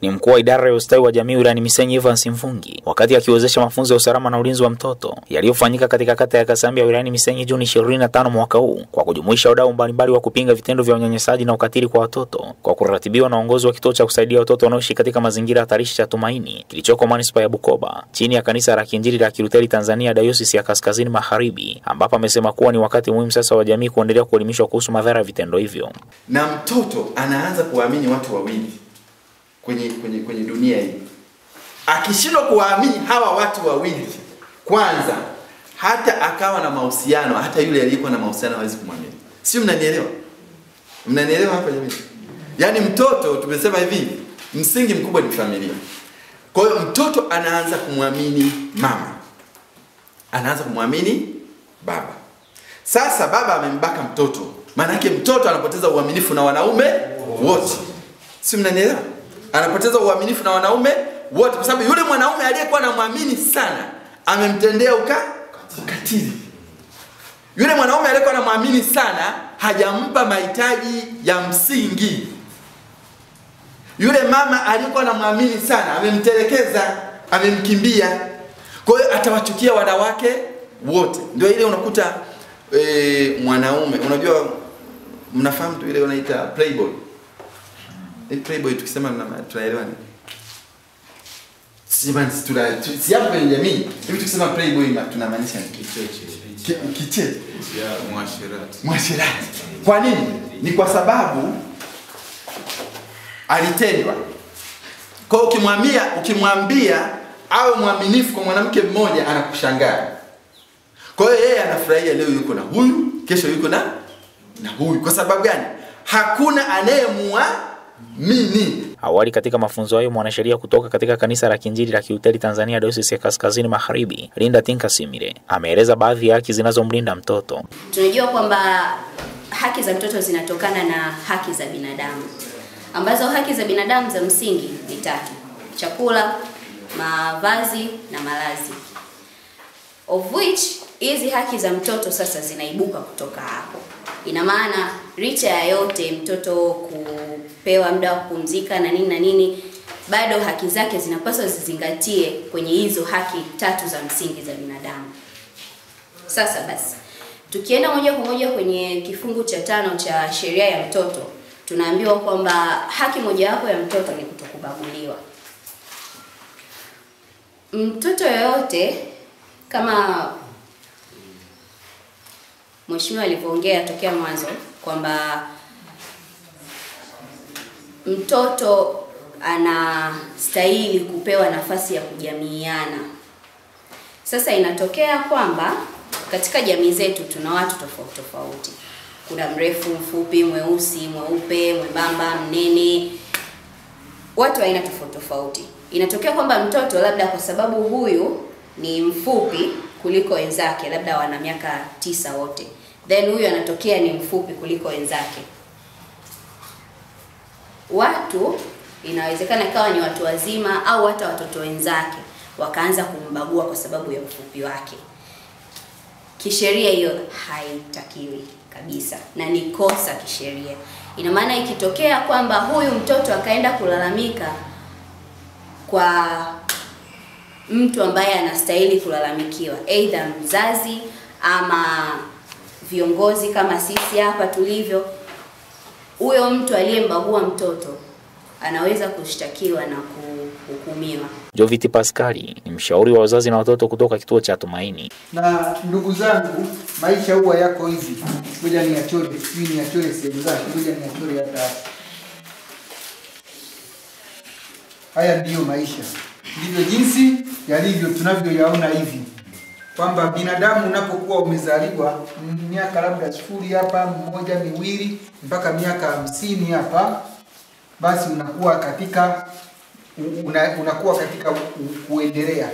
ni mkuu wa idara ya ustawi wa jamii wilayani Misenyi Evans Mfungi wakati akiwezesha mafunzo ya usalama na ulinzi wa mtoto yaliyofanyika katika kata ya Kasambia wilayani Misenyi Juni 25 mwaka huu kwa kujumuisha wadau mbalimbali wa kupinga vitendo vya unyanyasaji na ukatili kwa watoto kwa kuratibiwa na uongozi wa kituo cha kusaidia watoto wanaoishi katika mazingira hatarishi cha Tumaini kilichoko manispaa ya Bukoba chini ya kanisa la Kiinjili la Kilutheri Tanzania Dayosisi ya Kaskazini Magharibi, ambapo amesema kuwa ni wakati muhimu sasa wa jamii kuendelea kuelimishwa kuhusu madhara ya vitendo hivyo. Na mtoto anaanza kuamini watu wawili kwenye dunia hii. Akishindwa kuamini hawa watu wawili, kwanza hata akawa na mahusiano, hata yule aliyekuwa na mahusiano hawezi kumwamini. Si mnanielewa? Mnanielewa hapa jamii? Yaani mtoto tumesema hivi, msingi mkubwa ni familia. Kwa hiyo mtoto anaanza kumwamini mama. Anaanza kumwamini baba. Sasa baba amembaka mtoto. Maana yake mtoto anapoteza uaminifu na wanaume wote. Si mnanielewa? Anapoteza uaminifu na wanaume wote kwa sababu yule mwanaume aliyekuwa anamwamini sana amemtendea ukatili. Yule mwanaume aliyekuwa anamwamini sana hajampa mahitaji ya msingi. Yule mama aliyekuwa anamwamini sana amemtelekeza, amemkimbia. Kwa hiyo atawachukia wanawake wote. Ndio ile unakuta mwanaume, unajua mnafahamu tu ile wanaita playboy. Playboy tukisema tunaelewa nini? Si hapo kwenye jamii. Hivi tukisema playboy tunamaanisha kicheche. Ya mwashirati. Mwashirati. Kwa nini? Ni kwa sababu alitendwa. Kwa ukimwambia awe mwaminifu kwa mwanamke mmoja anakushangaa. Kwa hiyo yeye anafurahia leo yuko na huyu, kesho yuko na huyu. Kwa sababu gani? Hakuna anayemwamini. Awali katika mafunzo hayo mwanasheria kutoka katika kanisa la Kiinjili la Kilutheri Tanzania Dayosisi ya Kaskazini Magharibi, Linda Tinkasimire, ameeleza baadhi ya haki zinazomlinda mtoto. Tunajua kwamba haki za mtoto zinatokana na haki za binadamu. Ambazo haki za binadamu za msingi ni 3. Chakula, mavazi na malazi. Of which hizi haki za mtoto sasa zinaibuka kutoka hapo. Ina maana licha ya yote mtoto kupewa muda wa kupumzika na nini bado haki zake zinapaswa zizingatie kwenye hizo haki 3 za msingi za binadamu. Sasa basi tukienda moja kwa moja kwenye kifungu cha 5 cha sheria ya mtoto, tunaambiwa kwamba haki mojawapo ya mtoto ni kutokubaguliwa. Mtoto yoyote kama Mheshimiwa alivyoongea tokea mwanzo kwamba mtoto anastahili kupewa nafasi ya kujamiiana. Sasa inatokea kwamba katika jamii zetu tuna watu tofauti tofauti. Kuna mrefu, mfupi, mweusi, mweupe, mwembamba, mnene. Watu aina tofauti tofauti. Inatokea kwamba mtoto labda kwa sababu huyu ni mfupi kuliko wenzake, labda wana miaka 9 wote. Then huyu anatokea ni mfupi kuliko wenzake. Watu inawezekana ikawa ni watu wazima au hata watoto wenzake wakaanza kumbagua kwa sababu ya ufupi wake. Kisheria hiyo haitakiwi kabisa na ni kosa kisheria. Ina maana ikitokea kwamba huyu mtoto akaenda kulalamika kwa mtu ambaye anastahili kulalamikiwa, aidha mzazi ama viongozi kama sisi hapa tulivyo, huyo mtu aliyembagua mtoto anaweza kushtakiwa na kuhukumiwa. Joviti Pascali ni mshauri wa wazazi na watoto kutoka kituo cha Tumaini. Na ndugu zangu, maisha huwa yako hivi. Ngoja niachore sehemu zake, ngoja niachore hata. Haya ndiyo maisha. Ndivyo jinsi yalivyo tunavyoyaona hivi. Kwamba binadamu unapokuwa umezaliwa miaka labda 0 hapa, 1, 2 mpaka miaka 50 hapa, basi unakuwa katika kuendelea.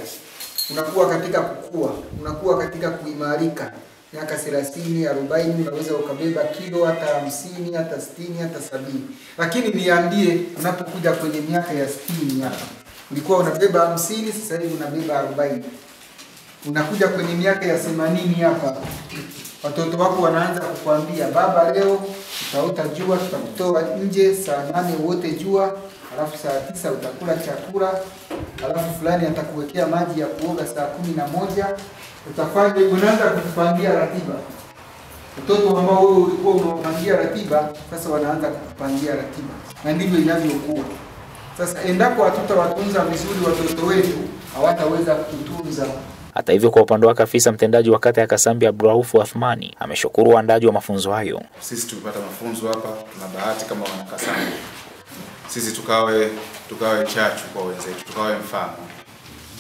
Unakuwa katika kukua, unakuwa katika kuimarika. Miaka 30, 40 unaweza ukabeba kilo hata 50, hata 60, hata 70. Lakini niambie unapokuja kwenye miaka ya 60 hapa, ulikuwa unabeba 50, sasa hivi unabeba 40. Unakuja kwenye miaka ya 80 hapa, watoto wako wanaanza kukwambia, baba, leo tutaota jua, tutakutoa nje saa 8 wote jua, alafu saa 9 utakula chakula, alafu fulani atakuwekea maji ya kuoga saa 11, utafanya hivyo. Unaanza kukupangia ratiba. Watoto ambao wewe ulikuwa unawapangia ratiba, sasa wanaanza kukupangia ratiba, na ndivyo inavyokuwa. Sasa endapo hatutawatunza vizuri watoto wetu, hawataweza kututunza. Hata hivyo, kwa upande wake afisa mtendaji wa kata ya Kasambi Abduraufu Athmani ameshukuru waandaji wa mafunzo hayo. Sisi tumepata mafunzo hapa, tuna bahati kama wana Kasambi. Sisi tukawe chachu kwa wenzetu, tukawe mfano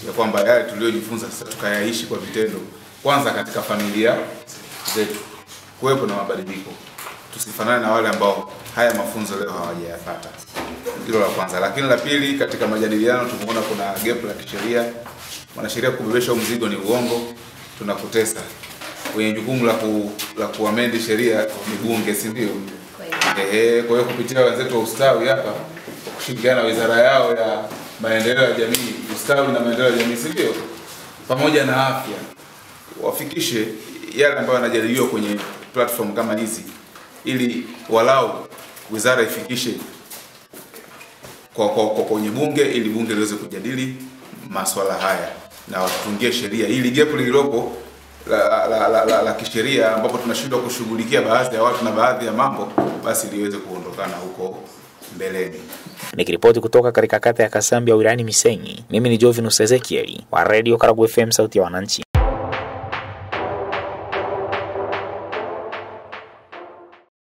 ya kwamba yale tuliyojifunza sasa tukayaishi kwa vitendo, kwanza katika familia zetu, kuwepo na mabadiliko. Tusifanane na wale ambao haya mafunzo leo hawajayapata. Hilo la kwanza. Lakini la pili, katika majadiliano tumeona kuna gap la kisheria. Mwanasheria kubebesha mzigo ni uongo, tunakutesa. Kwenye jukumu la kuamend sheria ni bunge, si ndio? Kwa hiyo kupitia wenzetu wa ustawi hapa, kushirikiana na wizara yao ya maendeleo ya jamii, ustawi na maendeleo ya jamii, si ndio? Pamoja na afya, wafikishe yale ambayo yanajadiliwa kwenye platform kama hizi, ili walau wizara ifikishe kwa kwenye bunge, ili bunge liweze kujadili masuala haya na watungie sheria, ili gap lililopo la kisheria ambapo tunashindwa kushughulikia baadhi ya watu na baadhi ya mambo, basi liweze kuondokana huko mbeleni. Nikiripoti kutoka katika kata ya Kasambi ya wilayani Misenyi, mimi ni Jovinus Ezekiel wa Radio Karagwe FM, sauti ya wananchi.